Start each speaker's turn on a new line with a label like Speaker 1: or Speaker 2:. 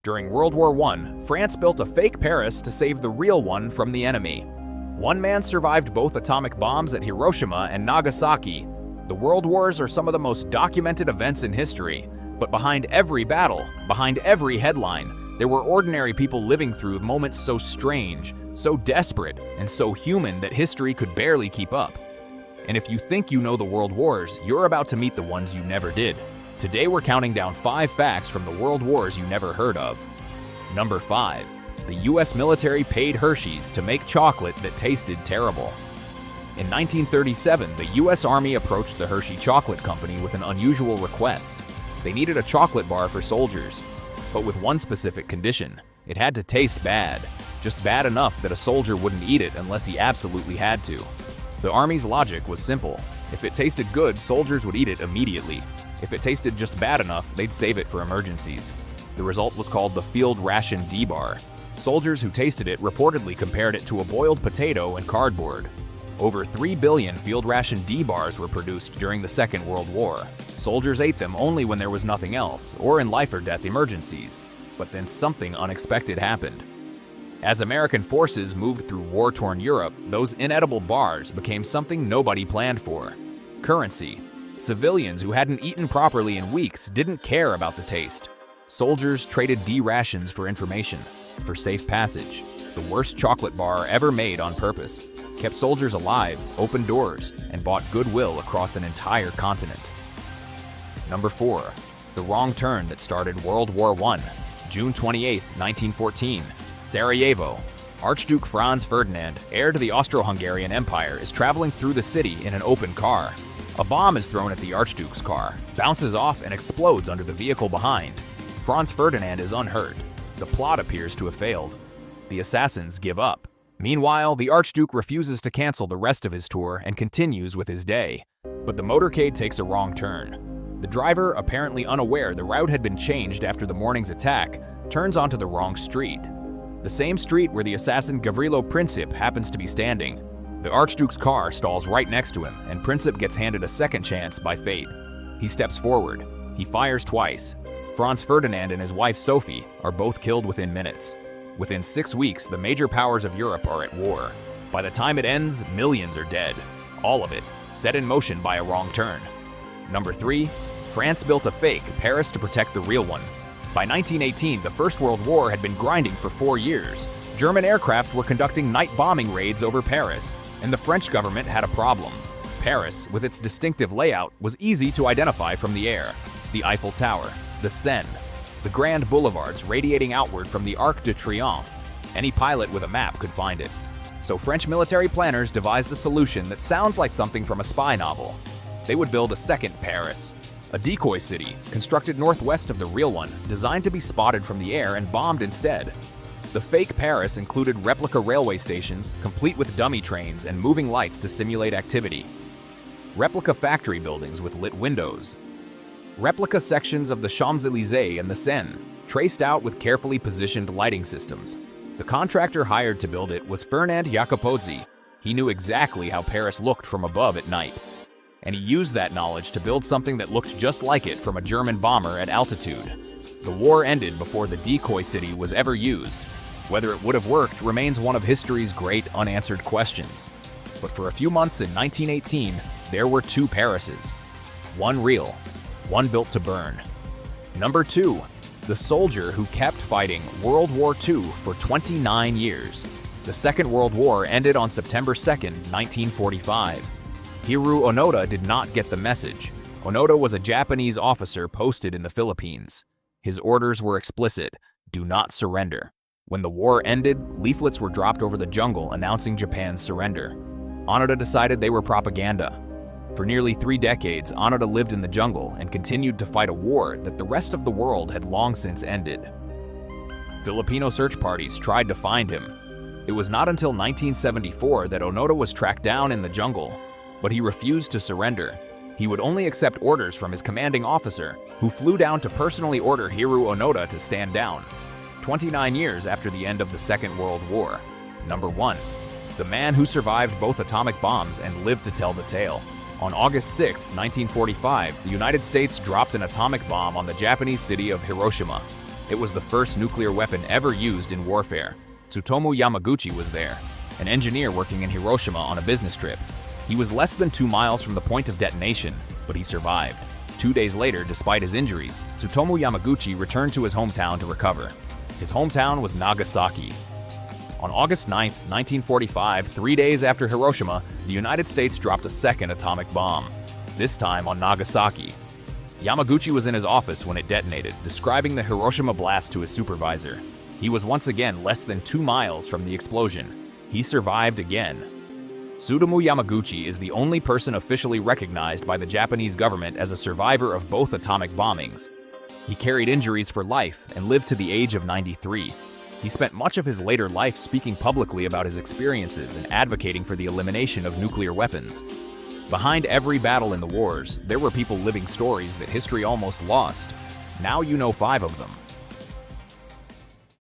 Speaker 1: During World War I, France built a fake Paris to save the real one from the enemy. One man survived both atomic bombs at Hiroshima and Nagasaki. The World Wars are some of the most documented events in history, but behind every battle, behind every headline, there were ordinary people living through moments so strange, so desperate, and so human that history could barely keep up. And if you think you know the World Wars, you're about to meet the ones you never did. Today we're counting down 5 facts from the World Wars you never heard of. Number 5. The US military paid Hershey's to make chocolate that tasted terrible. In 1937, the US Army approached the Hershey Chocolate Company with an unusual request. They needed a chocolate bar for soldiers, but with one specific condition. It had to taste bad, just bad enough that a soldier wouldn't eat it unless he absolutely had to. The Army's logic was simple. If it tasted good, soldiers would eat it immediately. If it tasted just bad enough, they'd save it for emergencies. The result was called the Field Ration D-Bar. Soldiers who tasted it reportedly compared it to a boiled potato and cardboard. Over 3 billion Field Ration D-Bars were produced during the Second World War. Soldiers ate them only when there was nothing else, or in life-or-death emergencies. But then something unexpected happened. As American forces moved through war-torn Europe, those inedible bars became something nobody planned for. Currency. Civilians who hadn't eaten properly in weeks didn't care about the taste. Soldiers traded D-rations for information, for safe passage. The worst chocolate bar ever made on purpose. Kept soldiers alive, opened doors, and bought goodwill across an entire continent. Number 4. The wrong turn that started World War I. June 28, 1914. Sarajevo. Archduke Franz Ferdinand, heir to the Austro-Hungarian Empire, is traveling through the city in an open car. A bomb is thrown at the Archduke's car, bounces off and explodes under the vehicle behind. Franz Ferdinand is unhurt. The plot appears to have failed. The assassins give up. Meanwhile, the Archduke refuses to cancel the rest of his tour and continues with his day. But the motorcade takes a wrong turn. The driver, apparently unaware the route had been changed after the morning's attack, turns onto the wrong street. The same street where the assassin Gavrilo Princip happens to be standing. The Archduke's car stalls right next to him, and Princip gets handed a second chance by fate. He steps forward. He fires twice. Franz Ferdinand and his wife Sophie are both killed within minutes. Within 6 weeks, the major powers of Europe are at war. By the time it ends, millions are dead. All of it, set in motion by a wrong turn. Number 3. France built a fake Paris to protect the real one. By 1918, the First World War had been grinding for 4 years. German aircraft were conducting night bombing raids over Paris, and the French government had a problem. Paris, with its distinctive layout, was easy to identify from the air. The Eiffel Tower, the Seine, the grand boulevards radiating outward from the Arc de Triomphe. Any pilot with a map could find it. So French military planners devised a solution that sounds like something from a spy novel. They would build a second Paris, a decoy city constructed northwest of the real one, designed to be spotted from the air and bombed instead. The fake Paris included replica railway stations, complete with dummy trains and moving lights to simulate activity. Replica factory buildings with lit windows. Replica sections of the Champs-Élysées and the Seine, traced out with carefully positioned lighting systems. The contractor hired to build it was Fernand Jacopozzi. He knew exactly how Paris looked from above at night. And he used that knowledge to build something that looked just like it from a German bomber at altitude. The war ended before the decoy city was ever used. Whether it would have worked remains one of history's great unanswered questions. But for a few months in 1918, there were 2 Parises. One real, one built to burn. Number 2. The soldier who kept fighting World War II for 29 years. The Second World War ended on September 2, 1945. Hiroo Onoda did not get the message. Onoda was a Japanese officer posted in the Philippines. His orders were explicit: do not surrender. When the war ended, leaflets were dropped over the jungle announcing Japan's surrender. Onoda decided they were propaganda. For nearly 3 decades, Onoda lived in the jungle and continued to fight a war that the rest of the world had long since ended. Filipino search parties tried to find him. It was not until 1974 that Onoda was tracked down in the jungle, but he refused to surrender. He would only accept orders from his commanding officer, who flew down to personally order Hiroo Onoda to stand down. 29 years after the end of the Second World War. Number 1. The man who survived both atomic bombs and lived to tell the tale. On August 6, 1945, the United States dropped an atomic bomb on the Japanese city of Hiroshima. It was the first nuclear weapon ever used in warfare. Tsutomu Yamaguchi was there, an engineer working in Hiroshima on a business trip. He was less than 2 miles from the point of detonation, but he survived. 2 days later, despite his injuries, Tsutomu Yamaguchi returned to his hometown to recover. His hometown was Nagasaki. On August 9, 1945, 3 days after Hiroshima, the United States dropped a second atomic bomb, this time on Nagasaki. Yamaguchi was in his office when it detonated, describing the Hiroshima blast to his supervisor. He was once again less than 2 miles from the explosion. He survived again. Tsutomu Yamaguchi is the only person officially recognized by the Japanese government as a survivor of both atomic bombings. He carried injuries for life and lived to the age of 93. He spent much of his later life speaking publicly about his experiences and advocating for the elimination of nuclear weapons. Behind every battle in the wars, there were people living stories that history almost lost. Now you know 5 of them.